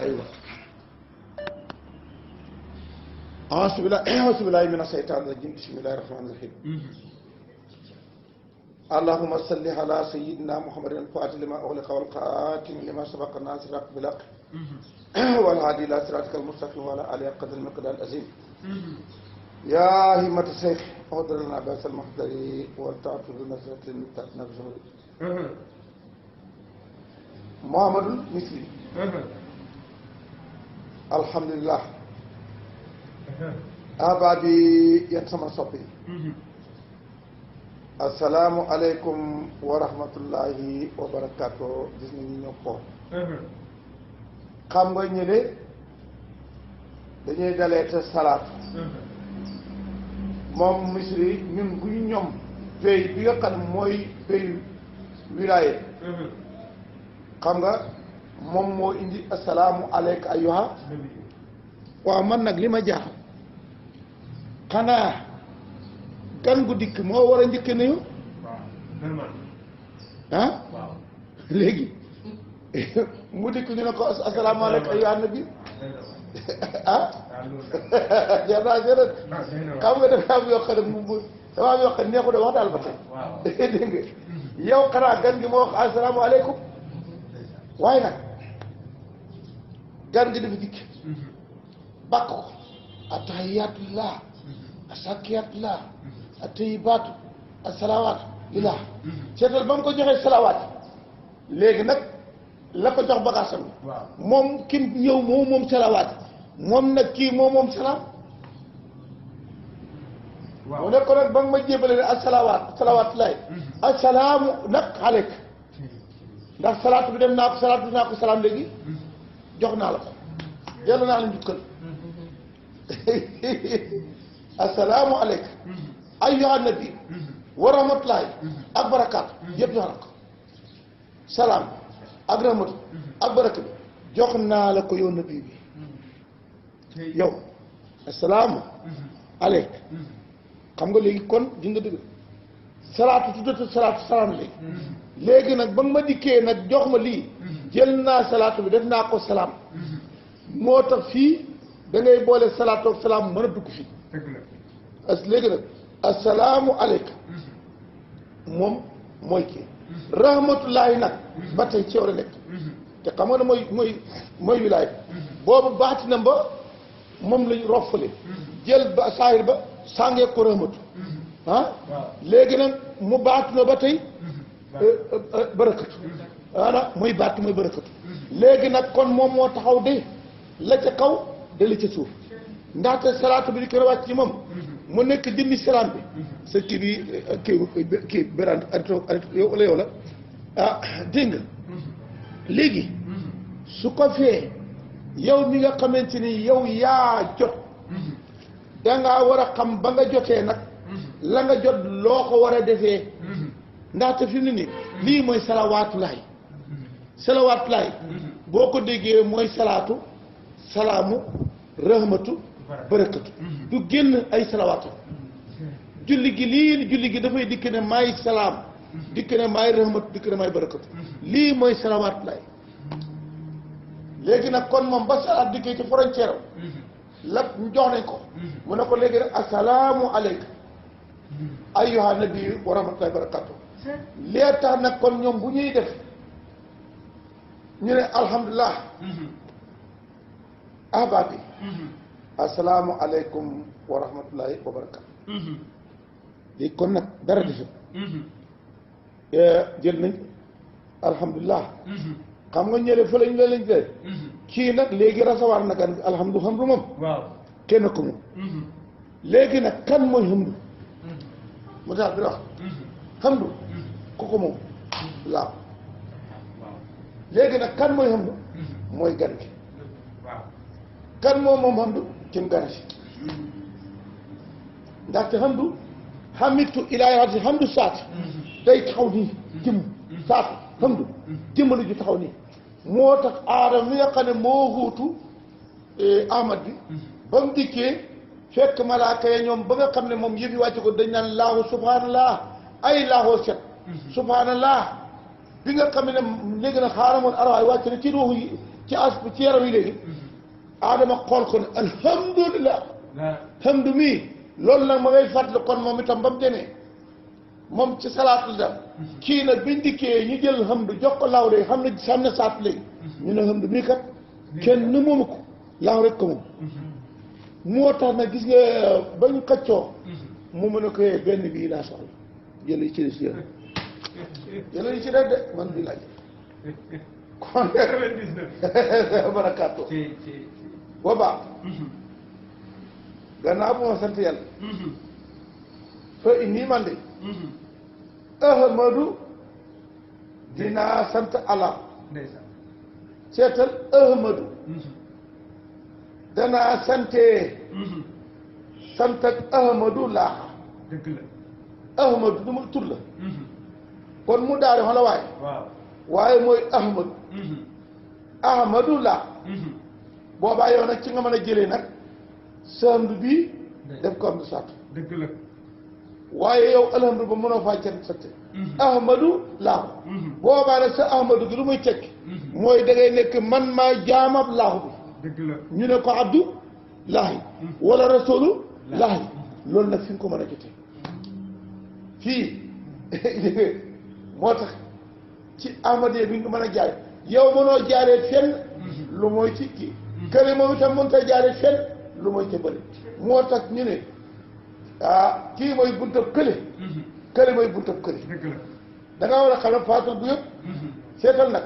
aywa auzu billaahi mina shaytaani rajiim bismillaahi rahmaani rahiim allahumma salli ala sayyidina muhammadin al-faatihi lima ughliqa wal khaatimi lima sabaqa naasiril haqqi bil haqqi wal haadi ila siraatikal mustaqiim wa ala aalihi qadri miqdaaril aziim yaa himmata shaykh uhdur lanaa bi haazal mahdari wal ta'tuf bi nasratin tanfa'u Muhammadul Misri alhamdulillah abadi yéen sama soppi asalaamu aleykum wa rahmatullahi wa barakaatu gis nañu ñëw ko xam nga ñële dañuy dalee te salaat moom Misri ñun bu ñu ñoom pays bi nga xam ne mooy pays wilaya xam nga moom moo indi asalaamu aleyka ayyuha waaw man nag li ma jaaxal xanaa gan gu dikk moo war a njëkk nuyu ah léegi mu dikk ñu ne ko asalaamu aleyka ayyuha nabi ah jar naa jërët xam nga dafa am yoo xam ne mu dafa am yoo xam ne neexu da wax daal ba tey dégg nga yow xanaa gan gi moo wax asalaamu aleykum waaye nag gan gi dafa dikk bàkk ko atahiyaatullah asakiyatullah atayibaatu asalawaatu lillah seetal ba mu ko joxee salawaat léegi nag la ko jox bagaasam moom ki ñëw moom salawaat moom nag kii moom salaam mu ne ko nag ba nga ma jébale ne salawaatullahi asalaamu nag aleyk ndax salaatu bi dem naa ko salaatu naa ko salaam léegi jox naa la ko dellu naa la njukkal asalaamu aleyka ayyuha nabi wa rahmatullahi ak barakaatu yëpp jox na ko salaam ak rahmatu ak barakaatu jox naa la ko yow nabi bi yow asalaamu aleyka xam nga léegi kon di nga dëgg salaatu tuddatu salaatu salaam léegi nag ba nga ma dikkee nag jox ma lii jël naa salaatu bi def naa ko salaam moo tax fii da ngay boole salaatu ak salaam mën a dugg fii léegi nag asalaamu aleyka moom mooy kii rahmatullahi nag ba tey ci yow la nekk te xam nga ne mooy wilaay boobu baatinam ba moom lañ roffale jël ba saahir ba sàngee ko rahmatu ah léegi nag mu baatina ba tey barakatu voilà mooy baat mooy barakatu léegi nag kon moom moo taxaw de la ca kaw de la ca suuf ndaxte salaatu bi di ko wàcc ci moom mu nekk jëmmi salaam bi sa kii bi kii berand yow la ah dégg nga léegi su ko fee yow mi nga xamante ni yow yaa jot dangaa war a xam ba nga jotee nag la nga jot loo ko war a defee ndaxte fi mu ne nii lii mooy salawaatulaay boo ko déggee mooy salaatu salaamu rahmatu barakatu du génn ay salawaatu julli gi dafay dikk ne maay salaam dikk ne maay rahmatu dikk ne maay barakatu lii mooy salawaatulaay léegi nag kon moom ba salaat dikkee ci frontière la jox nañ ko mu ne ko léegi nag asalaamu aleyka ayyuha nabi wa rahmatullahi barakatu lee tax nag kon ñoom bu ñuy def ñu ne alhamdulilah ahbabi asalaamu aleykum wa rahmatullahi wa barakatu léegi kon nag dara defe jël nañ alhamdulilah xam nga ñële fa lañ lañ de kii nag léegi recevoir na gan alhamdulilah moom kenn ko moom léegi nag kan mooy hamdu mu tax bi wax hamdu ku ko moom laaw léegi nag kan mooy hamdu mooy gan gi kan moom hamdu kim gan si ndaxte hamdu hamitu ilaahi hamdu saati day taxaw nii jëm saati hamdu jëmmalu ju taxaw nii moo tax aadama mi nga xam ne moo xuutu ahmad bi ba mu dikkee fekk malaaka ya ñoom ba nga xam ne moom yëf yi wàcce ko dañ naan laahu subhanallah ay laahoo set subhanallah bi nga xam ne léegi nag xaaramoon arawaay wàcc na ci ruuxu ci yaram yi léegi aadama xool ko ne alhamdulilah hamdu mii loolu nag ma ngay fàttali kon moom itam ba mu demee moom ci salaatul dem kii nag biñ dikkee ñu jël hamdu jox ko laaw de xam ne saat léegi ñu ne hamdu mii kat kenn nu moomu ko laaw rek ko moom moo tax nag gis nga bañ xëccoo mu mën a ko benn bii laa soxla jël yi ci des yëpp jël yi ci des de man bii laa jël kon barakaatu boobaa gannaaw bu ma sant yàlla fa inni man de ahmadu dinaa sant Allah seetal ahmadu danaa sante sant ak ahmadu laa dëgg la ahmadu du ma tur la kon mu daal di xoola waaye waaye mooy ahmadu ahmadu laa boobaa yow nag ci nga mën a jëlee nag samdu bii def ko am du saatu dëgg la waaye yow alhamdu ba mënoo faa cant satte ahmadu laahu boobaa nag sa ahmadu gi lu muy tekki mooy da ngay nekk man maa jaamab laahu bi dëgg la ñu ne ko abdu laahi wala rasulu laahi loolu nag fi nga ko mën a jotee fii moo tax ci ahmadiyya bi nga mën a jaare yow mënoo jaaree fenn lu mooy ci kii kële moom itam mënut a jaaree fenn lu mooy ca bële moo tax ñu ne kii mooy buntab kële kële mooy buntab kële da nga war a xam ne faatul bu yëpp seetal nag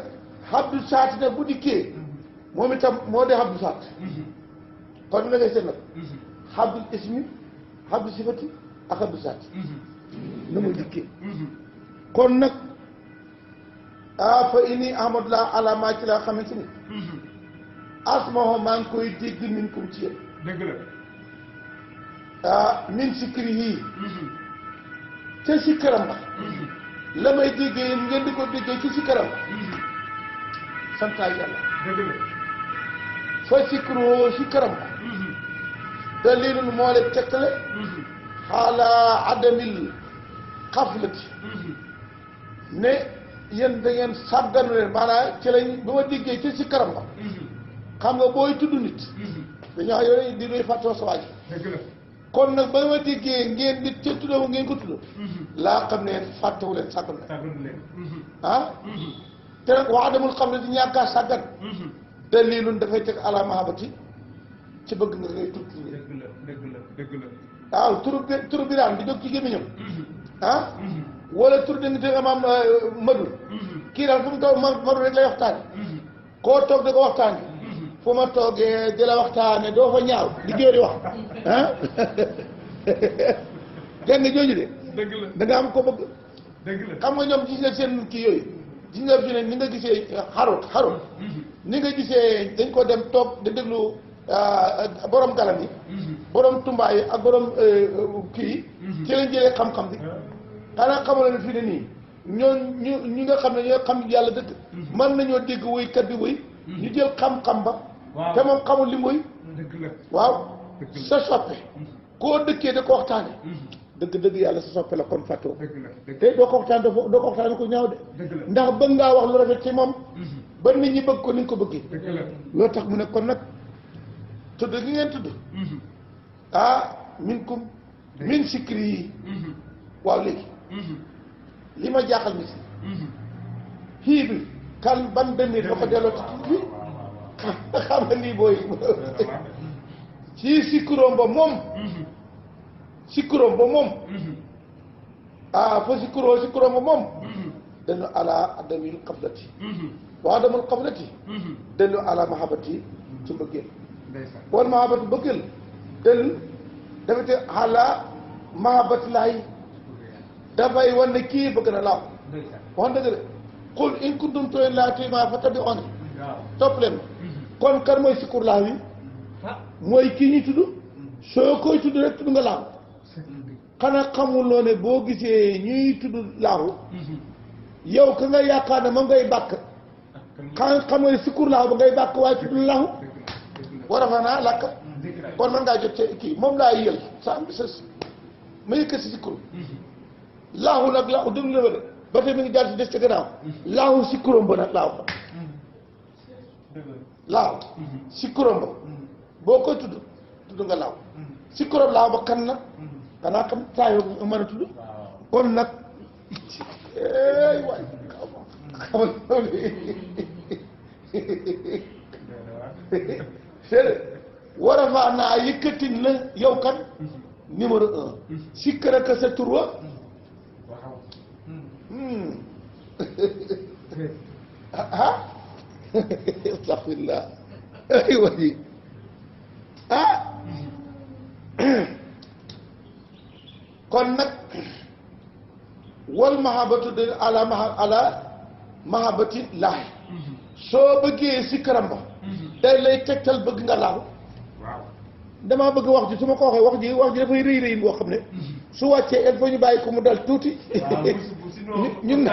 xabdu saati nag bu dikkee moom itam moo dee xabdu saat kon da ngay seet nag xabdul ismi xabdu sifati ak xabdu saati na muy dikkee kon nag fa ini ahmadu laa alamaa ci laa xamante ni asmaho maa ngi koy dégg min kum ci yéen dëgg la min sikkiri yii te sikkaram ba la may déggee yéen ngeen di ko déggee ci sikkaram santaay yàlla dëgg la fa sikkiroo sikkaram ba dalilun moo leen tegtale xaala adamil xaflati ne yéen da ngeen sàgganu leen maanaam ci lañ ba ma déggee ci sikkaram ba xam nga booy tudd nit dañoo xam yooyu di doy fàttoo sa waaj kon nag ba ma déggee ngeen nit ca tuddoo ngeen ko tudd laa xam ne fàttewu leen sàggan leen te nag wax demul xam ne di ñàkkaa sàggan dalilun dafay teg ala mahabati ci bëgg nga ngay tudd dëgg la waaw turu biraan di jóg ci gémmiñam wala tur da nga te amaam madu kii daal fu mu toog madu rek lay waxtaane koo toog da ko waxtaane fu ma toogee di la waxtaane doo fa ñaaw di géeri wax dégg nga jooju de da nga am ko bëgg xam nga ñoom gis nga seen kii yooyu gis nga fi ne ni nga gisee xarut ni nga gisee dañ ko dem toog di déglu borom galan yi borom tumbaay yi ak borom kii ci lañ jëlee xam-xam bi xanaa xamal ne fii ne nii ñi nga xam ne ñoo xam yàlla dëgg mën nañoo dégg woykat bi woy ñu jël xam-xam ba te moom xamul li woy waaw sa soppe koo dëkkee da ko waxtaane dëgg yàlla sa soppe la kon fàttoo te doo ko waxtaane doo ko waxtaane ko ñaaw de ndax bëgg ngaa wax lu rafet ci moom ba nit ñi bëgg ko ni nga ko bëggee loolu tax mu ne kon nag tudd gi ngeen tudd min sikri yi waaw léegi li ma jaaxal mi si xii bi kan ban demit ba ko delloo ci bi xam nga nii booy ci sikkuróom ba moom fa sikkuróom ba moom dañu ala adamil qablati wa adamul qablati dañu ala mahabati ci bëggeel wal mahabati bëggeel dañu dafa te ala mahabati laay dafay wan ne kii bëgg na laaw wax dëgg de qul in kuntum tuhibbuna llaaha fattabi'uuni topp leen kon kan mooy sikkur laaw yi mooy kii ñu tudd soo koy tudd rek tudd nga laaw xanaa xamuloo ne boo gisee ñuy tudd laaw yow ka nga yaakaar ne moom ngay bàkk xam nga ne sikkur laaw ba ngay bàkk waaye tudd laaw war a fa naa làkk kon man ngaa jot ci kii moom laa yël sa ma yëkkat si sikkur laahu nag laahu déglu na ba de ba tey mi ngi daal di des ca gannaaw laahu sikkuróom ba nag laahu laaw sikkuram ba boo koy tudd nga laaw sikkuram laaw ba kan la xanaa xam saa yoo mën a tudd kon nag waay xamal war a faa naa yëkkatin la yow kan numéro 1 sikkara ka sa tur wa astaghfirullah ay waji kon nag wal mahabatu de ala mahabati laay soo bëggee sikkaram ba day lay tegtal bëgg nga laaw damaa bëgg wax ji su ma ko waxee wax ji dafay rëy rëy boo xam ne su wàccee il faut ñu bàyyi ko mu dal tuuti ñun na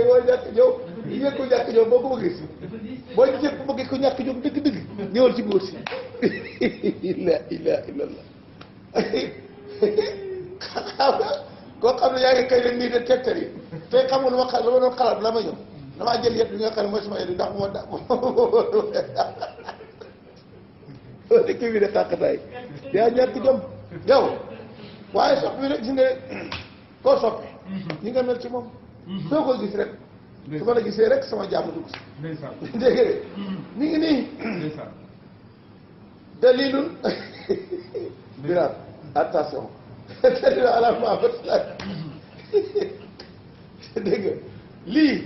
boo ñàkk ñëw yi ko ñàkk ñëw boo ko bëggee boo gisee ko bëggee ko ñàkk ñëw dëgg-dëgg ñëwal ci góor si illa illallah koo xam ne yaa ngi kay rek nii de tegtal yi tey xam nga lu ma doon xalaat la ma ñëw damaa jël yet bi nga xam ne mooy sama yet ndax moo da dëkk bi de xàqataay yaa ñàkk jom yow waaye soppi bi rek gis nga koo soppi ñi nga mel ci moom soo ko gis rek su ma la gisee rek sama jàmm dugg si dégg nga mi ngi nii dalilun biraat attention dalilun ala mahabbatillah dégg nga lii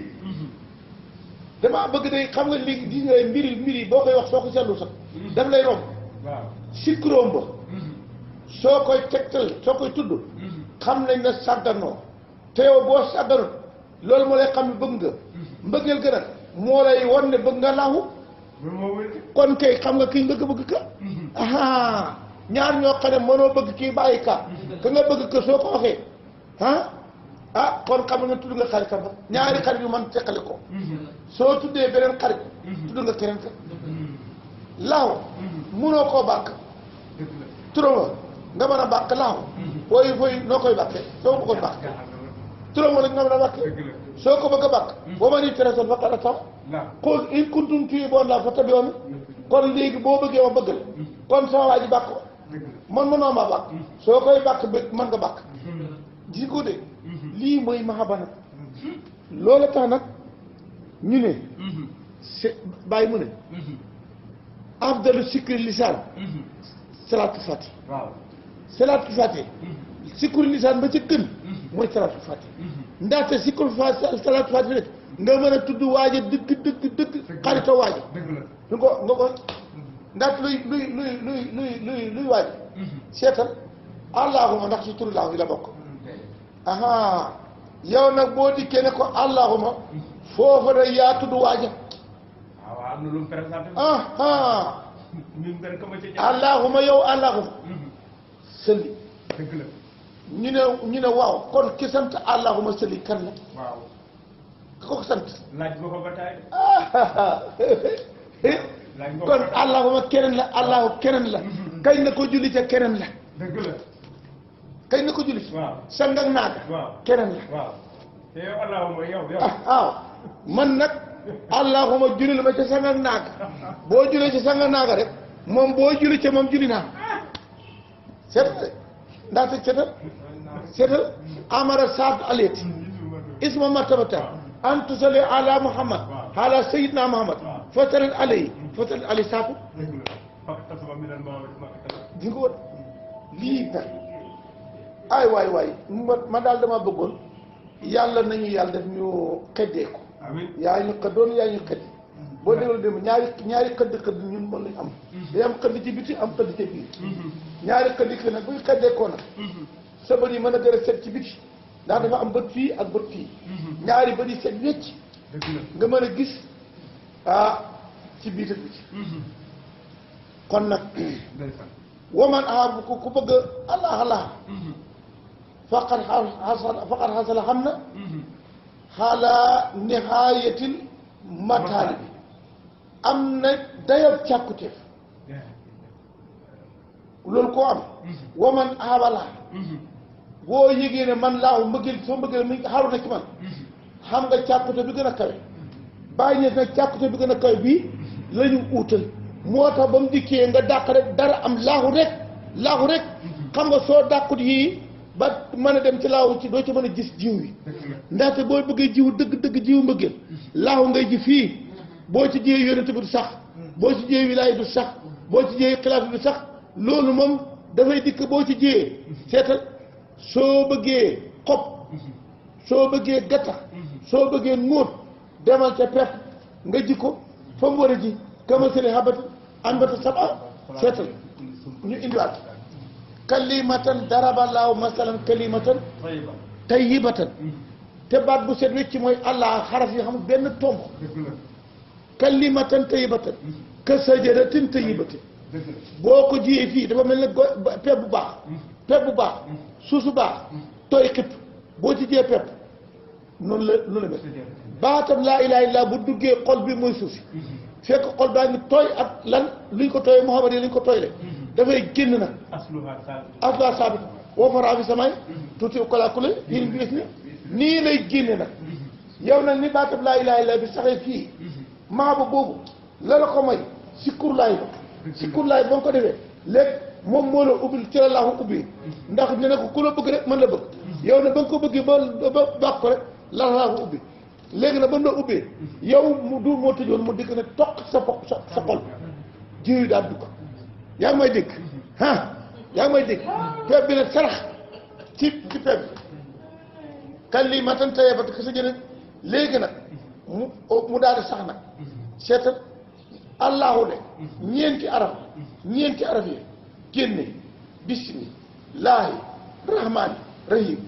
damaa bëgg day xam nga lii gis nga mbiri boo koy wax soo ko seetlu sax daf lay romb sikkuróom ba soo koy tegtal soo koy tudd xam nañ ne sàgganoo te yow boo sàgganut loolu moo lay xam ne bëgg nga mbëggeel gën a moo lay won ne bëgg nga laahu kon kay xam nga kii bëgg ka aha ñaar ñoo xam ne mënoo bëgg kii bàyyi ka nga bëgg ka soo ko waxee kon xam nga tudd nga xaritam ba ñaari xarit yu man teqale ko soo tuddee beneen xarit tudd nga keneen ka laaw mënoo koo bàkk turama nga mën a bàkk laaw fooy noo koy bàkkee soo bëggoon bàkk turama nag nga mën a bàkkee soo ko bëgg a bàkk boo ma ni téléphone fa xala taw xool in kuntum tuhibbuuna llaaha fattabi'uuni kon léegi boo bëggee ma bëgg la kon sama waa ji bàkk man mënoo maa bàkk soo koy bàkk ba mën nga bàkk ji ko de lii mooy mahaba nag loolu tax nag ñu ne bàyyi mu ne afdalu sikri lisaan salaatul faati salaatul faati sikru lisaan ba ca gën mooy salaatul faati ndaxte sikru salaatul faati rek nga mën a tudd waaja dëgg xarita waaja lu ko nga ko ndaxte luy waaja seetal allahuma ndax ci turu laahu yi la bokk aha yow nag boo dikkee ne ko allahuma foofa nag yaa tudd waaja am na lu mu présenté allahuma yow allahuma sëli dëgg la ñu ne waaw kon ki sant allahuma sëli kan la waaw ka ko sant laaj nga ko ba taay kon allahuma keneen la allahu keneen la kañ na ko julli ca keneen la dëgg la kañ na ko julli ci waaw sang ak naaga waaw keneen la waaw te yow allahuma yow waaw man nag allahuma julli ma ca sang ak naaga boo jullee ca sang ak naaga rek moom boo julli ca moom julli naa seetal ndaxte seetal amara saat aliyati isma martabata an tusalli ala muhammad ala sayyidina muhammad fatarat alayhi saatu di nga woon lii nag ay waay ma daal dama bëggoon yàlla nañu yàlla def ñu xëddee ko yaa ñu xëddoon yaa ñu xëdd boo déglu dem ñaari xëdd ñun mën lañu am day am xëdd ci biti am xëdd ci biir ñaari xëdd nag buy xëddee ko nag sa bët yi mën a gën a set ci biti ndax dafa am bët fii ak bët fii ñaari bët yi set wecc nga mën a gis ci biir ak biti kon nag waman ku bëgg allah faqad xasala xam na xaala nihayatil mataali bi am na dayob càkkuteef loolu koo am wa man aabala boo yëgee ne man laahu mbëggeel soo mbëggeel mi xaru na ci man xam nga càkkute bi gën a kawe bàyyi ñes nag càkkute bi gën a kawe bii la ñu uutal moo tax ba mu dikkee nga dàq rek dara am laahu rek xam nga soo dàqut yii ba mën a dem ci laahu ci doo ci mën a gis jiw yi ndaxte boo bëggee jiw dëgg jiwu mbëggeel laahu ngay ji fii boo ci jiyee yonent bi du sax boo ci jiyee wilaaya du sax boo ci jiyee xilaaf du sax loolu moom dafay dikk boo ci jiyee seetal soo bëggee xob soo bëggee gattax soo bëggee nóot demal ca pepp nga ji ko fa mu war a ji kamasali habati anbata sab'a seetal ñu indiwaat kalimatan daraba laahu masalan kalimatan tayyibatan te baat bu set wecc mooy allah xaraf yi xam benn tomb kalimatan tayyibatan ka sajaratin tayyibatin boo ko jiyee fii dafa mel ne pepp bu baax suuf su baax tooy xipp boo ci jiyee pepp noonu la mel baatam laa ilaaha illa bu duggee xol bi mooy suuf si fekk xol baa ngi tooy ak lan luñ ko tooyee Muhammad yi luñ ko tooyle dafay génn nag asluha saabit woo faraa bi samay tuuti kolakule yéen bi gis ni nii lay génne nag yow nag ni baatam laa ilaaha illa bi saxee fii maaba boobu la ko may sikkurlaay ba nga ko defee léegi moom moo la ubbil ci la laahu ubbi ndax ne ne ko ku la bëgg rek mën la bëgg yow ne ba nga ko bëggee ba baax ko rek la laahu ubbi léegi nag ba mu la ubbee yow mu du moo tëjoon mu dikk ne toq sa xol jiw yi daal dugg yaa ngi may dégg yaa ngi may dégg pepp bi nag sarax ci pepp bi kalimatan tayyibatan ka sajaratin léegi nag mu daal di sax nag seetal allahu de ñeenti araf yi génne bismillaahi rahmaani rahim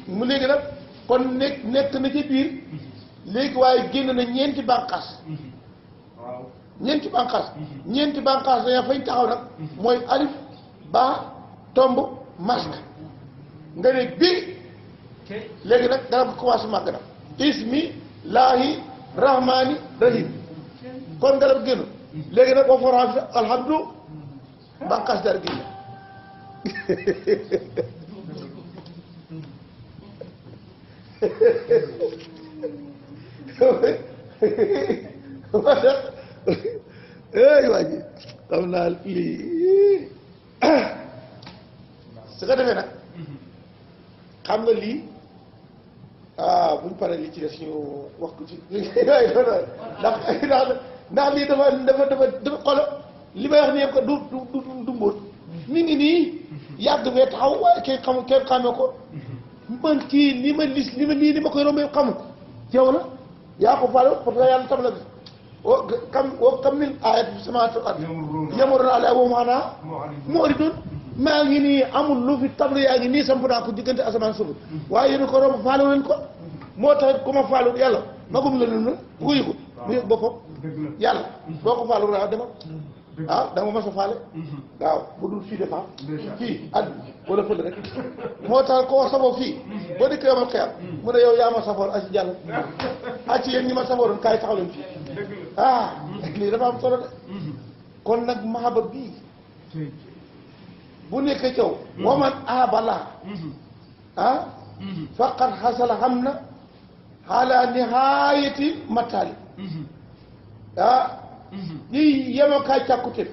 mu léegi nag kon nekk na ci biir léegi waaye génn na ñeenti bànqaas ñeenti bànqaas dañaa fañ taxaw nag mooy alif ba tomb masque nga ne bii léegi nag garab ko commencé màgg na ismillaahi rahmaani rahim kon garab génn léegi nag boo forage alhamdu bànqaas dara génn waa ji xam naa lii su ko defee nag xam nga lii bu ñu paree li ci des ñu wax ko ci ndax lii dafa xolo li may wax nii yëpp du mbóot mi ngi nii yàgg fee taxaw waaye kenn xamee ko man kii li ma koy rombee xamu ko yow la yaa ko faale parce que yàlla tam la bi kam min ayat fi samaawaati wal ardi yamurruuna alayhaa wa hum anhaa mu'riduun maa ngi nii amul lu fi tablu yaa ngi nii samp naa ko diggante asamaan suuf waaye yéen ko romb faale leen ko moo tax ku ma faalu yàlla magum la nun bu ko yëgul mu yëg boppam yàlla boo ko faalu raa demal da nga mas a faale waaw bu dul fii defa fii at wala fële rek moo tax koo saboo fii boo dikkee yomal xiyam mu ne yow yaa ma safoor aci jàll aci yéen ñi ma safooroon kaay taxaw leen fii lii dafa am solo de kon nag mahaba bii bu nekkee caw waman abala faqad xasala xam na ala nihayati matali ñi yemokaay càkkute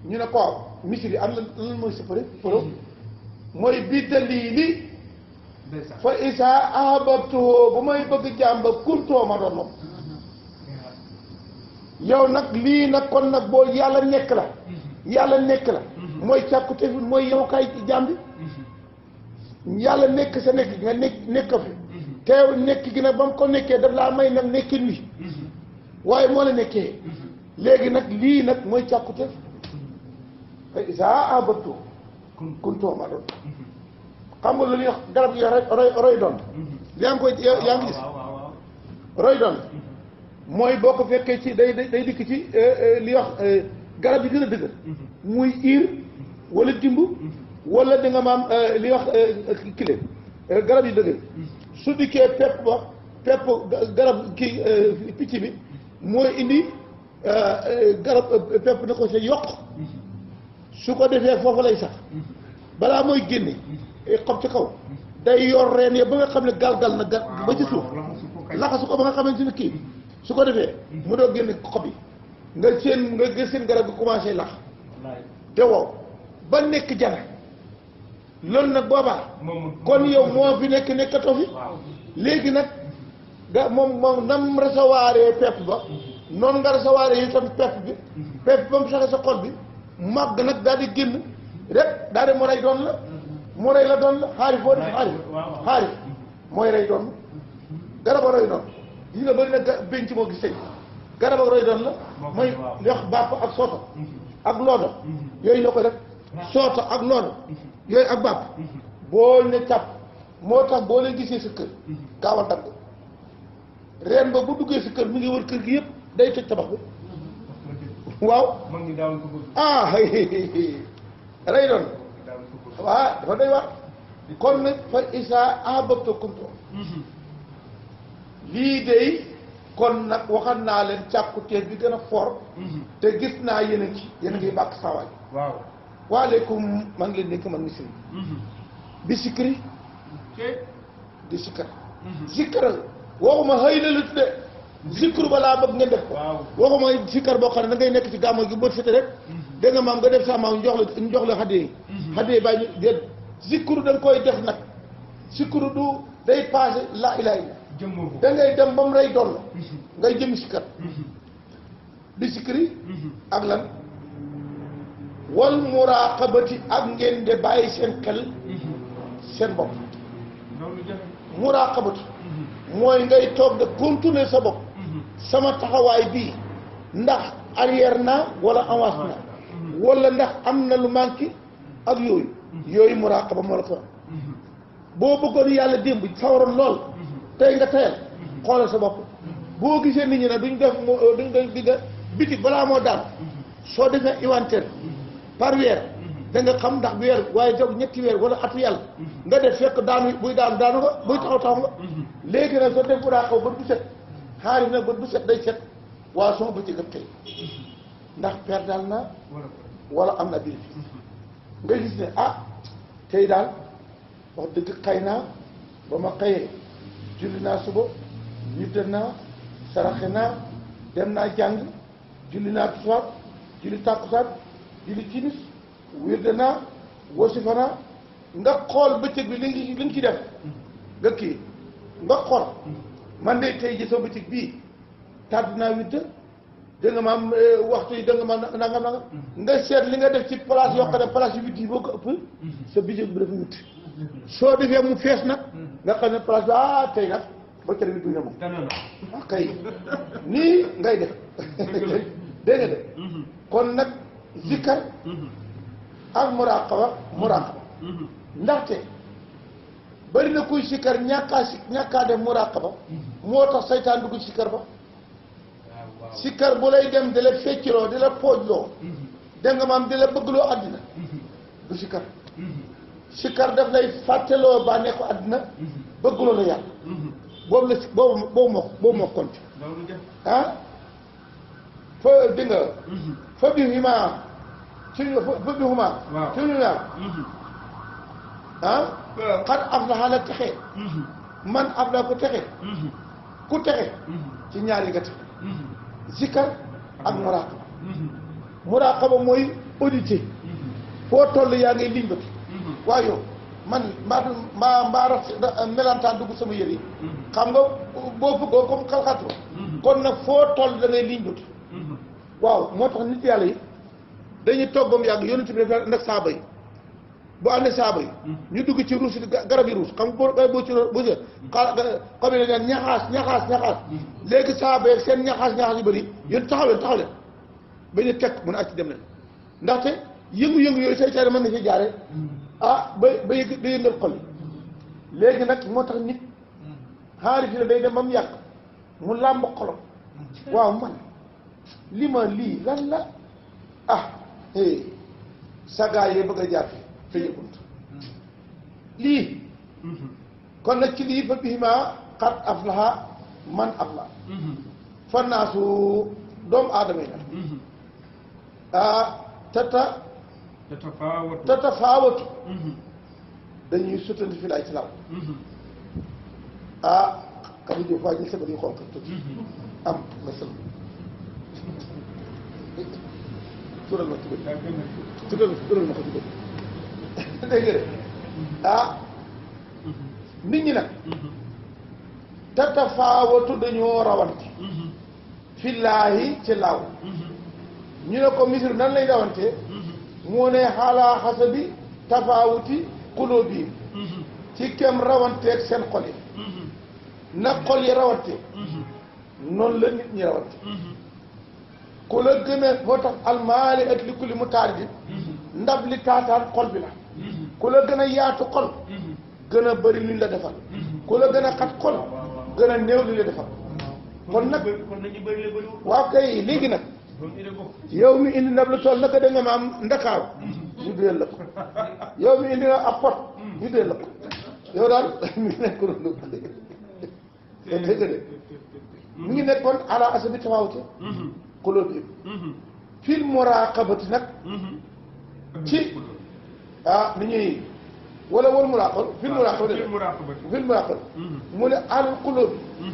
ñu ne ko misiri am na lan mooy safari foro mooy bi dalili fa isa ahbabtuhu bu may bëgg jàmba kuntoo ma doon moom yow nag lii nag kon nag boo yàlla nekk la mooy càkkute fi mooy yemokaay jàmbi yàlla nekk sa nekk nga nekk fi teew nekk gi nag ba mu ko nekkee daf laa may nag nekkin wi waaye moo la nekkee léegi nag lii nag mooy càkkute fa isaa ahbabtu kuntoo ma doon xam nga lu ñuy wax garab yi roy doon yaa ngi gis roy doon mooy boo ko fekkee ci day dikk ci li wax garab yi gën a dëgër muy iir wala dimb wala di nga maam li wax kile garab yi dëgër su dikkee pepp garab kii picc bi mooy indi garab pepp na ko sa yokk su ko defee foofu lay sax balaa mooy génne xob ci kaw day yor reen ya ba nga xam ne galgal na ba ci suuf laxasu ko ba nga xamante ni kii su ko defee mu doo génne xob yi nga gis seen garab gi commencé lax te wow ba nekk jana loolu nag boobaa kon yow moo fi nekkatoo fi léegi nag moom nam recevoir pepp ba noonu nga recevoir yi tam pepp bi pepp ba mu saxee sa xol bi màgg nag daal di génn rek daal di mu rey doon la mu rey la doon la xaarif boo def xaarif mooy rey doon garaba roy doon yi nga bëri na bénc moo gis tey garaba roy doon la mooy li wax bàpp ak soota ak loodo yooyu ñoo ko def soota ak loodo yooyu ak bàpp boo ne càpp moo tax boo leen gisee sa kër gaawal dagg reen ba bu duggee sa kër mu ngi wër kër gi yëpp day tëj tabax bi waaw ah rey doon waaw dafa day wax kon nag fa isa ahbabta kuntu lii day kon nag waxal naa leen càkkuteef bi gën a fort te gis naa yéen a ngi bàkk sawaay waaw waaleykum maa ngi leen nekk man misiri bi sikkiri di sikkar sikkaral waxuma xëy na lu tudde zikru balaa bëgg ngeen def ko waxuma sikkar boo xam ne da ngay nekk ci gàmmo gi bët fete rek dégg nga maam nga def sa maam ñu jox la xaddee yi xaddee yi bàyyi ñu déet zikru da nga koy def nag zikru du day passé la ilaha illa da ngay dem ba mu rey doon la ngay jëm sikkar bi sikkiri ak lan wal muraqabati ak ngeen de bàyyi seen xel seen bopp muraqabatu mooy ngay toog de continuer sa bopp sama taxawaay bii ndax arrière naa wala avance naa wala ndax am na lu manqué ak yooyu muraqaba moo la ko boo bëggoon yàlla démb sawaroon lool tey nga tayal xoolal sa bopp boo gisee nit ñi ne duñ def di nga bitig balaa moo daan soo defee inventaire par weer da nga xam ndax bi weer waaye jóg ñetti weer wala atu yàlla nga def fekk daanu buy daanu nga buy taxaw nga léegi nag soo def bu daa xaw bët bu set xaalis nag bët bu set day set waaw sama bëccëg ak tey ndax per daal naa wala am na biir nga gis ne tey daal wax dëgg xëy naa ba ma xëyee julli naa suba witte naa saraxe naa dem naa jàng julli naa tisbaar julli tàkkusaan julli timis wirde naa wasifa naa nga xool bëccëg bi li nga ci def nga kii nga xool man de tey ji sa bëccëg bii tàdd naa 8 heures dégg nga maam waxtu yi dégg nga maam nangam nga seet li nga def ci place yoo xam ne place yu 8 yi boo ko ëpp sa bëccëg bi dafa métti soo defee mu fees nag nga xam ne place bi tey nag ba cër bi duñu moom kay nii ngay def dégg nga de kon nag zikkar ak muraqaba ndaxte bari na kuy sikkar ñàkkaa def muraqaba moo tax saytaan dugg ci sikkar ba sikkar bu lay dem di la fecciloo di la poojloo dégg nga maam di la bëggloo àddina du sikkar sikkar daf lay fàtteloo bànneexu àddina bëggloo la yàlla boobu la boobu moo konti fa di nga fa bi hima fa bi huma ci ñu ñaar xat aflaha la texe man aflaha ku texe ku texe ci ñaari nga texe zikkar ak muraqaba mooy audité foo toll yaa ngay liñ bati waaw yow man mbaa rax melantaan dugg sama yëre yi xam nga boo bëggoo comme xalxatoo kon nag foo toll da ngay liñ bati waaw moo tax nit yàlla yi dañuy toog ba mu yàgg yonent bi dafa nag saaba yi bu ànd saaba yi ñu dugg ci ruus garab yi ruus xam nga boo ci xam ne leen ñaxaas léegi saaba yi seen ñaxaas yu bëri yéen taxaw leen ba ñu teg mun a acc dem leen ndaxte yëngu-yëngu yooyu seytaane mën na ci jaare ba yëngal xol yi léegi nag moo tax nit xaari fi la day dem ba mu yàgg mu làmb xolam waaw man lii lan la sagaa yee bëgg a jaar fi yëgunt lii kon nag ci lii fa bihima qad aflaha man aflaha fa naasu doomu aadama yi nag tata tatafaawatu dañuy sutandi fi laay ci law ah kam jo faa jël sabar yu xonk tuuti am masal tural ma tural ma ko ci bëgg dégg nga ah nit ñi nag tatafaawatu dañoo rawante fillaahi ci laaw ñu ne ko misir nan lay rawante moo ne xaalaa xasabi tafaawuti quluubihim ci kem rawanteeg seen xol yi na xol yi rawante noonu la nit ñi rawante ku la gën a moo tax almaali ak li kulli mu taar bi ndab li taataan xol bi la ku la gën a yaatu xol gën a bëri luñ la defal ku la gën a xat xol gën a néew li la defal kon nag waaw kay léegi nag yow mi indi ndab lu toll naka da nga ma am ndakaaw ñu duyal la ko yow mi indi nga ab pot ñu duyal la ko yow daal mi ngi nekkoon dégg de mi ngi nekkoon ala asabi tafawute xulóob yi fil muraqabati nag ci ni ñuy wala wal muraqaba fil muraqaba mu ne alal xulóob yi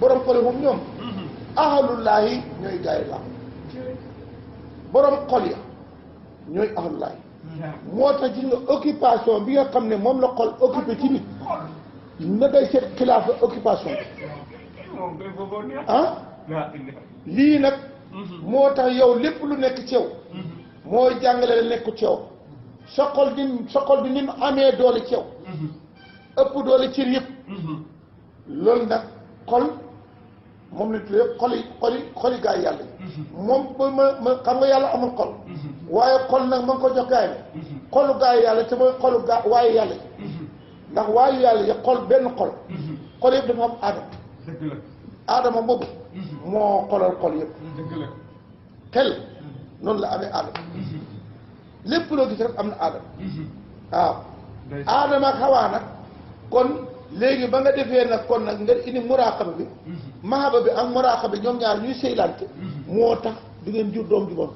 borom xol yi moom ñoom ahalullaahi ñooy gaay laa borom xol ya ñooy ahalullaahi moo tax gis nga occupation bi nga xam ne moom la xol occupé ci nit na ngay seet xilaaf la occupation lii nag moo tax yow lépp lu nekk ci yow mooy jàngale la nekku ci yow sa xol bi ni mu amee doole ci yow ëpp doole cër yëpp loolu nag xol moom lañ tuddee xoli gaa yi yàlla yi moom ba ma xam nga yàlla amul xol waaye xol nag ma ngi ko jox gaa yi xolu gaa yi yàlla te mooy xolu gaa waaye yàlla yi ndax waayu yàlla yi xol benn xol xol yëpp dafa am aadama aadama boobu moo xolal xol yëpp xel noonu la amee aadama lépp loo gis rek am na aadama waaw aadama ak xawaa nag kon léegi ba nga defee nag kon nag nga indi muraqaba bi mahaba bi ak muraqaba bi ñoom ñaar ñuy sëylante moo tax di ngeen jur doom ju bon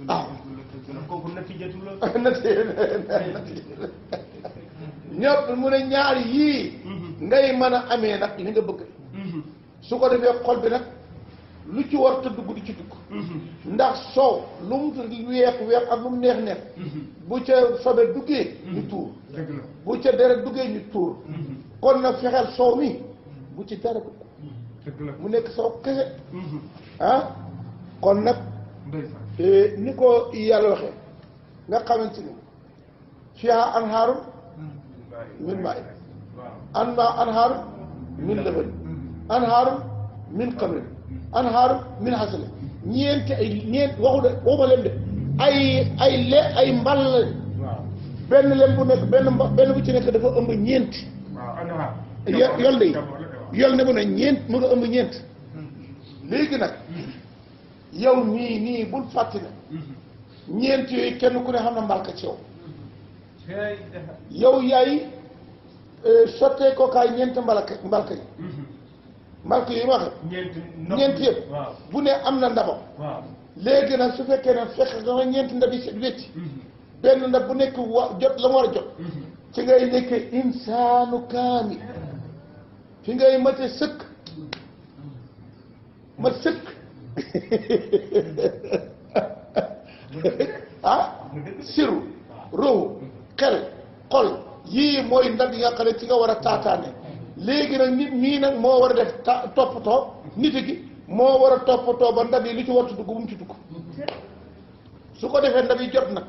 waaw kooku natijatu la ñëpp mu ne ñaar yii ngay mën a amee nag li nga bëgg su ko defee xol bi nag lu ci war te dugg di ci dugg ndax soow lu mu weex ak lu mu neex neex bu ca sobe duggee ñu tuur bu ca deret duggee ñu tuur kon nag fexeel soow mi bu ci dara dugg mu nekk soow kese kon nag ni ko yàlla waxee nga xamante ni fiihaa anhaarum min maa'in anhaarum min labanin anhaarum min xamrin anhaarum min asalin waxuma leen de ay mbal benn lem bu nekk benn bu ci nekk dafa ëmb ñeenti yol de yol ne bu ne ñeent mu nga ëmb ñeent léegi nag yow nii bul fàtte ne ñeent yooyu kenn ku ne xam na mbalka ci yow yaay sottee ko kaay ñeent mbalka yi mbalka yi ma wax ñeent yëpp bu ne am na ndabam léegi nag su fekkee ne fekk nga ñeent ndab yi set wecc benn ndab bu nekk jot la mu war a jot ci ngay nekkee insaanu kaamil fi ngay mate sëkk mat sëkk siru ruuhu xel xol yii mooy ndab yi nga xam ne ci nga war a taataane léegi nag nit ñii nag moo war a def toppatoo nit gi moo war a toppatoo ba ndab yi lu ci wartu dugg bu mu ci dugg su ko defee ndab yi jot nag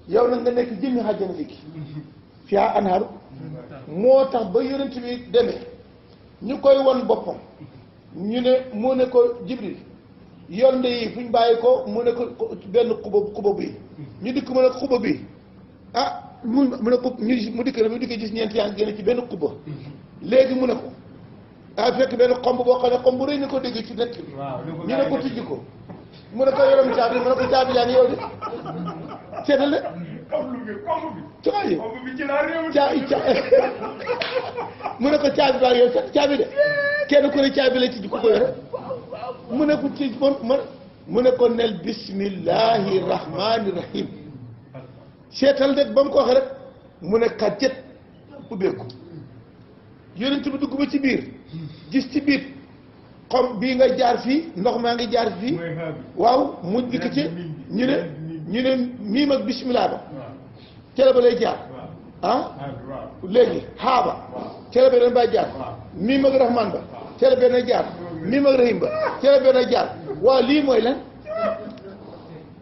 yow nag nga nekk jëmmi xàjjana léegi fiihaa anhaaru moo tax ba yonent bi demee ñu koy won boppam ñu ne mu ne ko Jibril yonde yi fu ñu bàyyi ko mu ne ko benn xuba bii ñu dikk mu ne ko xuba bii mu ne ko mu dikk gis ñeent yaa ngi génne ci benn xuba léegi mu ne ko fekk benn xomb boo xam ne xomb bu rëy ni ko dégg ci nekk bi ñu ne ko tijji ko mu ne ko yorom caabi mu ne ko caabi yaa ngi yow de seetal de mu ne ko caabi baa yow caabi de kenn ku ne caabi la tijji ko ko yore mu ne ko tijji mu ne ko nel bismillahi rahmani rahim seetal rek ba mu ko waxee rek mu ne kàjjet ubbeeku yonent bi dugg ba ci biir gis ci biir xom bii nga jaar fii ndox maa ngi jaar fii waaw mu dikk ci ñu ne miim ak bismillah ba cere ba lay jaar léegi xaaba cere ba dañ bay jaar miim ak rahman ba cere ba na jaar miim ak rahim ba cere ba na jaar waaw lii mooy lan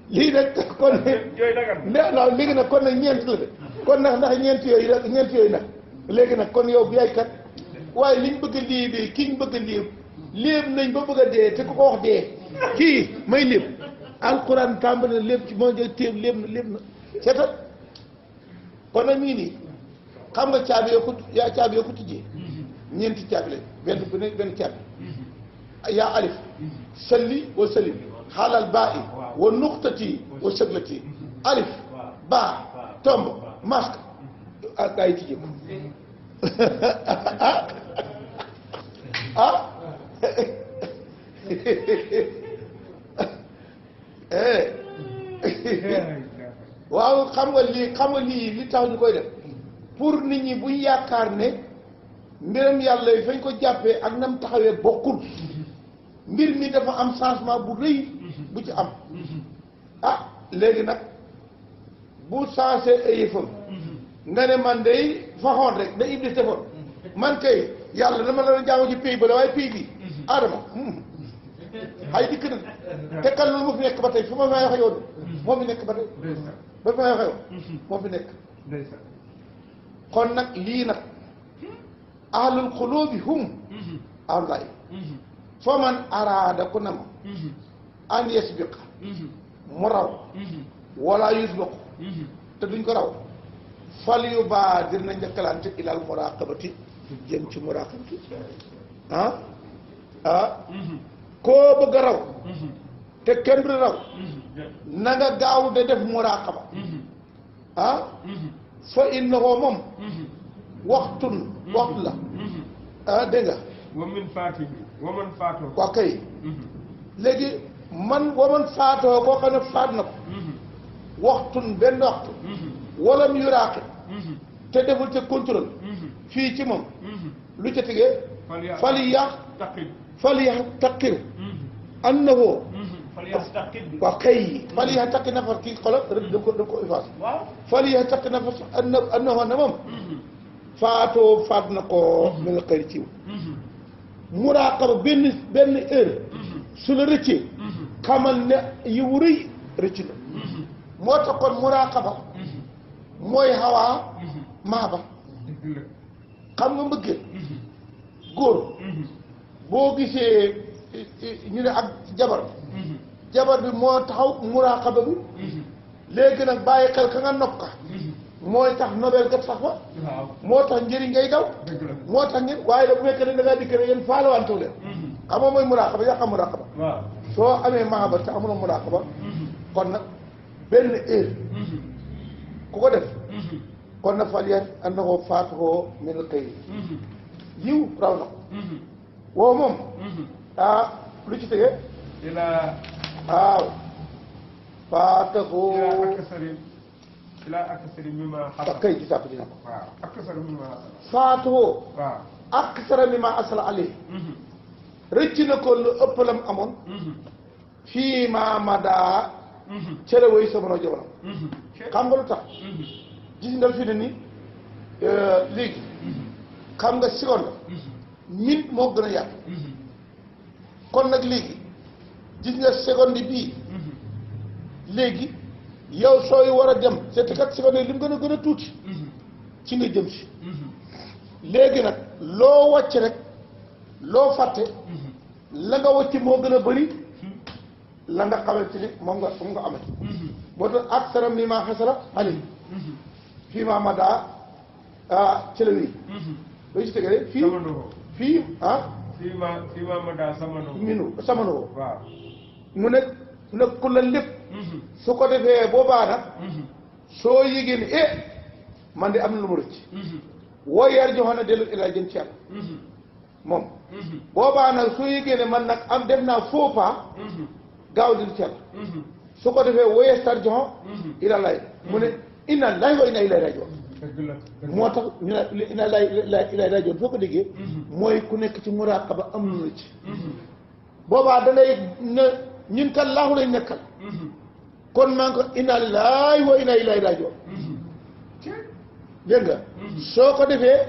lii nag kon waaw léegi nag kon nag ñeent la de kon nag ndax ñeent yooyu nag léegi nag kon yow yaay kat waaye liñ bëgg lii bi ki ñu bëgg lii léeb nañ ba bëgg a dee te ku ko wax dee kii may léeb alquran tàmbali na léeb ci moo jël téeb léeb na seetal kon nag mii nii xam nga caabi yoo ko tijjee ñeenti caabi lañ benn bu ne benn caabi yaa alif salli wa salim xaalal baa i wa nuqtati wa saglati alif baa tomb masque ak gaa yi tijjee ko waaw xam nga lii li tax ñu koy def pour nit ñi buñ yaakaar ne mbiram yàlla yi fañ ko jàppee ak nam taxawee bokkul mbir mi dafa am changement bu rëy bu ci am léegi nag bu changé ay yëfam nga ne man day faxoon rek da Iblis defoon man kay yàlla dama la doon jaamu ci pays ba la waaye pays bi Adama xay dikk na te kan loolu moo fi nekk ba tey fu ma may waxe yoon moo fi nekk ba tey ba fi may waxe yoon moo fi nekk kon nag lii nag ahlul xulubi hum awlaay foo man araada ku nama an yasbiqa mu raw wala yusbaqu te duñ ko raw fal yu baa dina njëkkalante ilal muraqabati jëm ci muraqabati koo bëgg a raw te kenn du raw na nga gaaw de def muraqaba fa innahu moom waxtu la dégg nga waman faatoo waa kay léegi waman faatoo koo xam ne faat na ko waxtun benn waxtu walam yuraaqib te deful ca contrôle fii ci moom lu ca tegee fal yaxtaqir annahu waaw kay fal yaxtaqir nafas kii xoolal da ko effacé fal yaxtaqir nafas annahu ne moom faatoo faat na ko mi nga xëy ciw muraaqaba benn heure su la rëccee xamal ne yiwu rëy rëcc na moo tax kon muraaqaba mooy xawaa maaba xam nga mbëggeel góor boo gisee ñu ne ak jabar bi moo taxaw muraaqaba bi léegi nag bàyyi xel ka nga nopp ka mooy tax nobel gat sax fa moo tax njëriñ ngay daw moo tax ngeen waaye da bu fekkee ne da ngaa dikk ne yéen faalawantew leen xam nga mooy muraqaba yaa xam muraqaba soo amee mahaba te amuloo muraqaba kon nag benn heure ku ko def kon nag fal yan annahu faatuhu min al-xayri yiw raw na ko woo moom lu ci tege waaw faatahu kay ci sàpp dina ko faatuhu aksara mimma asala alayhi rëcc na ko lu ëpp lam amoon fii ma madaa cere way sama noo jamono xam nga lu tax gis nga fi ne ni léegi xam nga seconde minute moo gën a yàgg kon nag léegi gis nga seconde bii léegi yow sooy war a dem c'est kat seconde yi li mu gën a tuuti ci nga jëm si léegi nag loo wàcc rek loo fàtte la nga wàcc moo gën a bëri la nga xamante ni moom nga amati boo tax ak saram mi maa xasara ali fii maa madaa ci la wii loo ci tegee fii fii ma madaa samanoo waaw mu ne ku la lépp su ko defee boobaa nag soo yégée ni man de am na lu mu rëcc woo yar joxoon na dellu ilaa jëm ci yàlla moom boobaa nag soo yégée ne man nag am def naa faux pas gaaw di teel su ko defee woyee sarjon ila lay mu ne inna lillahi wa inna ilayhi raji'un moo tax ñu ne inna lillahi ilayhi raji'un foo ko déggee mooy ku nekk ci muraqaba am lu ci boobaa da ngay ne ñun kat laahu lañ nekkal kon maa ngi ko inna lillahi wa inna ilayhi raji'un dégg nga soo ko defee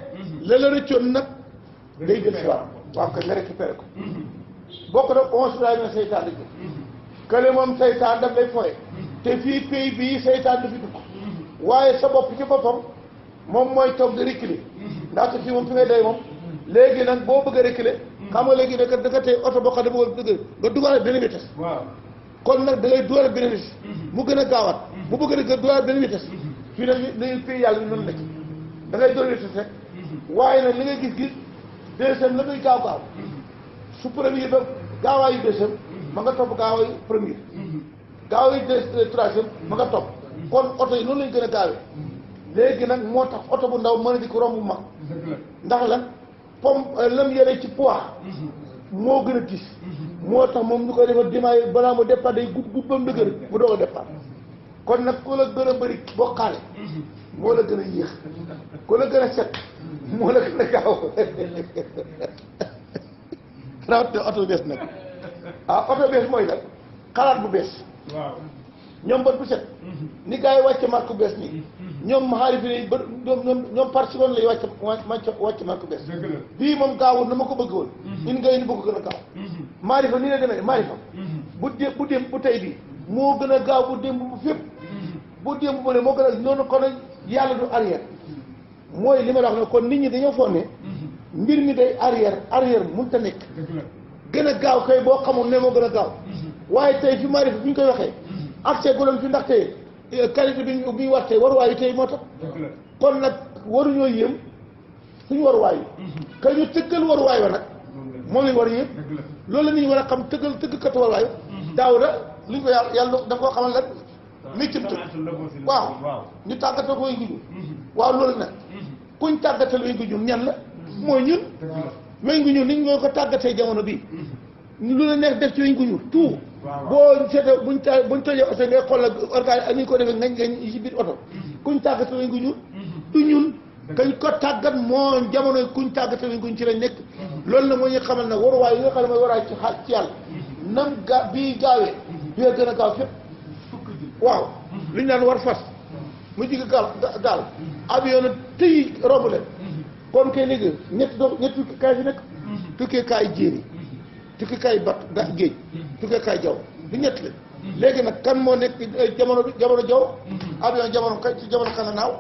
la la rëccoon nag day jël si waat waaw kay nga récupéré ko bokk nag onze daay na seytaan la jël kële moom seytaan daf lay foye te fii pays bii seytaan du fi dugg waaye sa bopp ci boppam moom mooy toog di reculer ndaxte fii moom fi ngay day moom léegi nag boo bëgg a reculer xam nga léegi nag da nga tey oto boo xam ne bëgg dëgg nga dugal benn vitesse waaw kon nag da ngay dugal benn vitesse mu gën a gaawaat bu bëgg a dugal benn vitesse fii nag dañuy pays yàlla ñu noonu nekk da ngay dugal vitesse rek waaye nag li ngay gis deuxième la muy gaaw su premier ba gaawaayu deuxième ma nga topp gaawaayu premier gaawaayu troisième ma nga topp kon oto yi noonu lañ gën a gaawee léegi nag moo tax oto bu ndaw mën a di ko romb bu mag ndax lan pomme lam yore ci poids moo gën a tiis moo tax moom ñu koy defal dimaay balaa mu départ day gudd ba mu dëgër mu doog a départ kon nag ku la gën a bëri bokkaale moo la gën a yéex ku la gën a set moo la gën a gaaw rawat oto bees nag oto bees mooy nag xalaat bu bees waaw ñoom bët bu set ni gars yi wàcce marque bees nii ñoom xaari fi ne ba ñoom par seconde lay wàcc marque bees bii moom gaawul na ma ko bëgg woon in nga ni bëgg gën a gaaw maarifa nii la demee maarifa bu dem bu tey bi moo gën a gaaw bu démb bu fépp bu démb bu ne moo gën a noonu kon yàlla du arrière mooy li ma la wax ne kon nit ñi dañoo foog ne mbir mi day arrière mënut a nekk gën a gaaw kay boo xamul ne moo gën a gaaw waaye tey fi maarifa bi ñu koy waxee accès guloon fi ndax tey qualité bi ñu war tey waruwaay yi tey moo tax kon nag waruñoo yéem suñu waruwaay yi ka ñu tëggal waruwaay wa nag moom lañ war a yéem loolu la nit ñi war a xam tëggkatu waruwaay daaw da luñ ko yàlla da koo xamal nag méccam tëgg waaw ñu tàggatoo ko weñ gu ñuul waaw loolu nag kuñ tàggatal weñ gu ñuul ñan la mooy ñun weñ gu ñuul niñ ñoo ko tàggatee jamono bii lu la neex def ci weñ gu ñuul tout boo seetee buñ tojee oto ngay xool ak organe ak ñu ko defee ngañ yi ci biir oto kuñ tàggate weñ gu ñuul du ñun kañ ko tàggat moo jamono kuñ tàggate weñ gu ñuul ci lañ nekk loolu na moo ñu xamal nag waruwaay yi nga xam ne mooy waruwaay ci yàlla nam bii gaawee bi nga gën a gaaw fépp waaw li ñu daan war fas mu jigi gaal avion na tëyi romb leen kon kay léegi ñetti kaay fi nekk tukkee kaay jéeri tukki kaay géej tukki kaay jaww du ñett la léegi nag kan moo nekk jamono jaww avion jamono kay ci jamono kan la naaw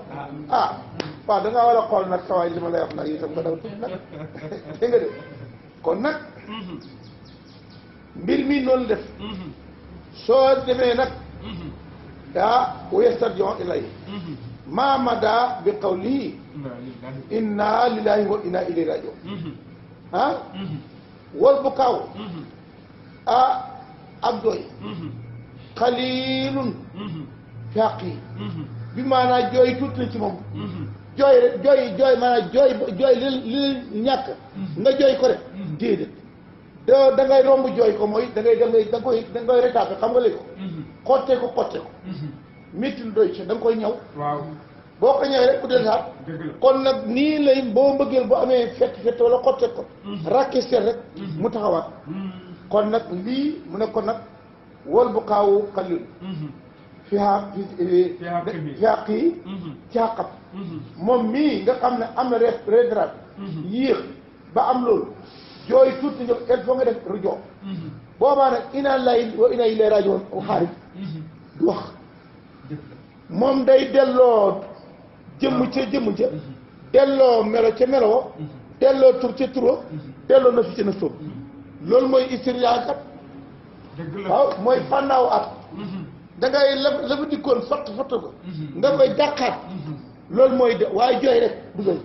waaw da ngaa war a xool nag sawaay li ma lay wax nag itam nga daw tuuti nag dégg nga de kon nag mbir mi noonu def soo demee nag wayastarji'uuna ilayhi maa madaa bi qawlihi inna lillahi wa inna ilayhi raaji'uun wal bu kaaw ak jooy xaliilun fi haqqihi bi maanaam jooy tuuti na ci moom jooy maanaam jooy li ñàkk nga jooy ko rek déedéet da ngay romb jooy ko mooy da ngay retaape xam nga léegi ko xottee ko métti lu doy ci da nga koy ñaw boo ko ñëwee rek ku del saat kon nag nii lay boo mbëggeel bu amee fett wala xotte ko rakki seet rek mu taxawaat kon nag lii mu ne kon nag wol bu kaawu xalil fi xaq yi ci xaqam moom mii nga xam ne am na rédrate yéex ba am loolu jooy tuuti ñëw il faut nga def rujo boobaa nag inna lillahi wa inna ilayhi raaji'uun xaarif du wax moom day delloo jëmm ca delloo melo ca melo delloo tur ca turo delloo na fi ca naftoom loolu mooy istiriyaa kat waaw mooy fànnaaw at da ngay la fa dikkoon fott ko nga koy dàqaat loolu mooy de waaye jooy rek du doy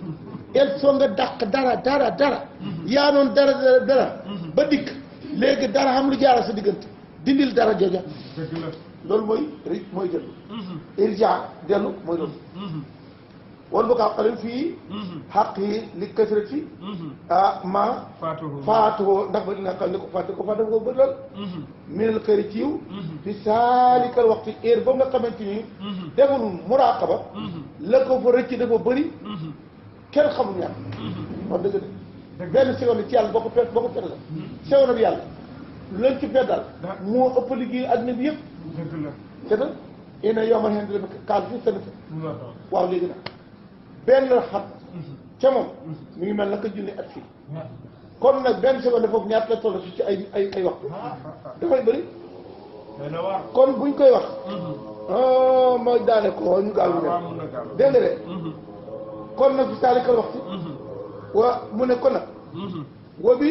il faut nga dàq dara yaa noon dara ba dikk léegi dara xam lu jaara sa diggante dindil dara jooja loolu mooy dellu irja dellu mooy loolu wal bu kaa xalil fii xaq yi li kasrati ma faatuhoo ndax ba dina xam ne ko fàtte ko bëri lool minal xëri ci yiw fi saalikal waxtu heure ba nga xamante ni deful muraqaba la ko fa rëcc dafa bëri kenn xamul ñaar wax dëgg de benn seconde ci yàlla boo ko pet la seconde bi yàlla lañ ci peddal moo ëpp liggéey adduna bi yëpp te nag ina yomal hen dina kaal fi sën waaw léegi nag benn xat ca moom mi ngi mel naka junni at fii kon nag benn seconde foofu ñaata la toll ci ay waxtu dafay bëri kon buñ koy wax mooy daane ko ñu gaaw ñu dégg nga de kon nag fi saalikal waxtu wa mu ne kon nag wa bi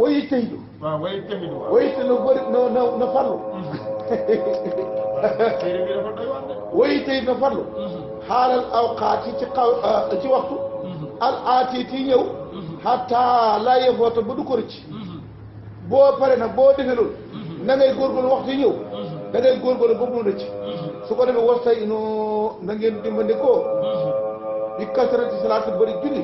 wayi tëydu wayi tëydu bëri na farlu wayi tëydu na farlu xaaral awqaat yi ci waxtu al aatiit yi ñëw xataa laa yefoota ba du ko rëcc boo pare nag boo defee loolu na ngay góorgóorlu waxtu yi ñëw da ngay góorgóorlu ba mu rëcc su ko defee wasta inu na ngeen dimbandikoo bi kasarati salaat bëri julli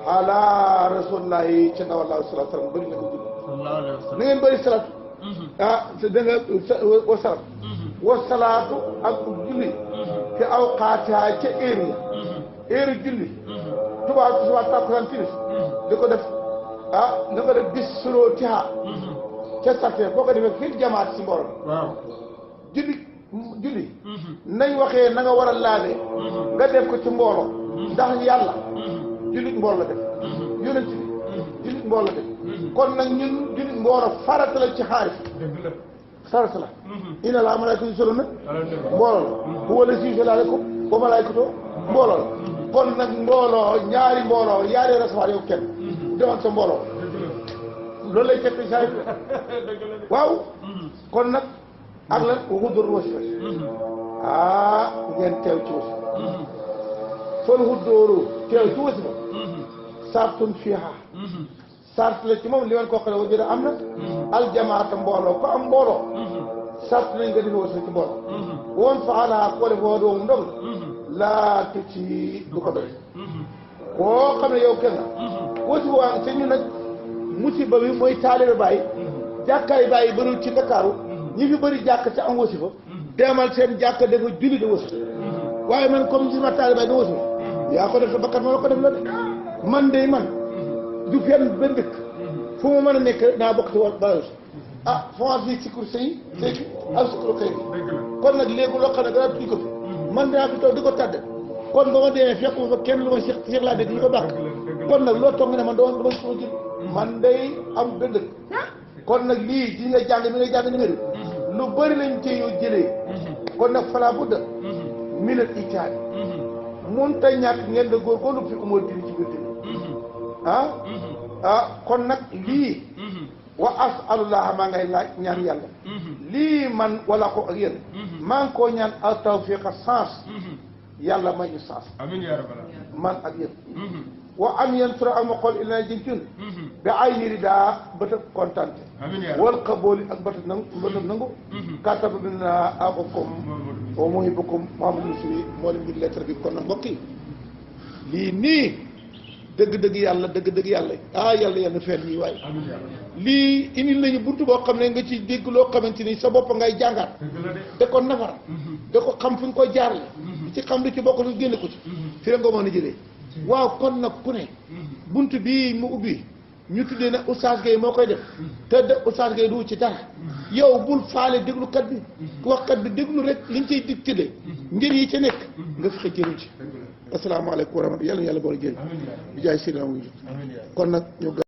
ala rasulillahi ca ndawal sallallahu alayhi wa sallam bëri na ko julli na ngeen bëri salaatu da nga wa salaatu ak julli te awqaatiha ca heure julli tubaab takkusaan timis di ko def nga ko def bis surootiha ca sarte boo ko defee fii jamaat si mbooloo julli nañ waxee na nga war a laabee nga def ko ci mbooloo ndax yàlla jullit mbooloo la def yonent bi jullit mbooloo la def kon nag ñun jullit mbooloo farata la ci xaalis farata la inna laa malaayikatu yusalluna mbooloo la huwa llazii yusallii alaykum wa malaayikatuhu mbooloo la kon nag mbooloo ñaari mbooloo yaari recevoir yow kenn demal sa mbooloo loolu lay fekk saa waaw kon nag ak lan xudur wasifa ngeen teew ci wasifa fol xuddóoru teew ci wasifa sartun fiiha sart la ci moom li wen koo xam ne wa jëra am na aljamaata mbooloo ko am mbooloo sart nañ nga defe wasifa ci mbooloo woon faxalaa koo def woo doomu ndog laa tu ci du ko doy koo xam ne yow kenn wasifa waa te ñu nag musiba bi mooy taalibe bàyyi jàkkaay bàyyi bëriwul ci Ndakaaru ñi fi bëri jàkk ca am wasifa demal seen jàkk dafa julli de wasifa waaye man comme gis ma taalibe bàyyi da wasifa yaa ko def sa bakkat ma la ko def la de man du fenn benn dëkk fu mu mën a nekk naa bokk ci wàllu bàyyi France bi sikkur sëy sëy ak sikkur xëy kon nag léegi loo xam ne gannaaw tuñ ko fi man dinaa fi toog di ko tàdde kon ba ma demee fekkuma fa kenn lu ma Cheikh laa dégg ñu ko bàkk kon nag loo toog nga ne man dama suma jël man day am benn dëkk kon nag lii di nga jàng mi nga jàng numéro lu bëri lañ cee yoo jëlee kon nag fala budda minal itaali mun ta ñàkk ngeen da góorgóorlu fi umar dini ci biir dini kon nag lii wa asalullah maa ngay laaj ñaan yàlla lii man wala ko ak yéen maa ngi koo ñaan al tawfiqa sens yàlla may ñu sens amiin yaa rabbal man ak yéen wa an yansura ak ma xool il na jën cun ba ay niri daa bëta kontante wal qabooli ak bëta nangu kattaba bi na abakum wa muhibbukum Muhammad Misri moo leen bind lettre bi kon na mbokk yi lii nii dëgg-dëgg yàlla yàlla feen ñii waaye lii indil nañu buntu boo xam ne nga ci dégg loo xamante ni sa bopp ngay jàngaat da ko nafar da ko xam fi nga koy jaarale ci xam lu ci bokk lu génne ko ci fi la nga mën a jëlee waaw kon nag ku ne bunt bii mu ubbi ñu tuddee ne Oustaz Gueye moo koy def te de Oustaz Gueye du ci dara yow bul faale déglukat bi waxkat bi déglu rek liñ cay dig tëddee ngir yi ca nekk nga fexe jëriñ ci asalaamaaleykum wa rahmatulah yàlla boole jëriñ bi jaay si kon nag ñu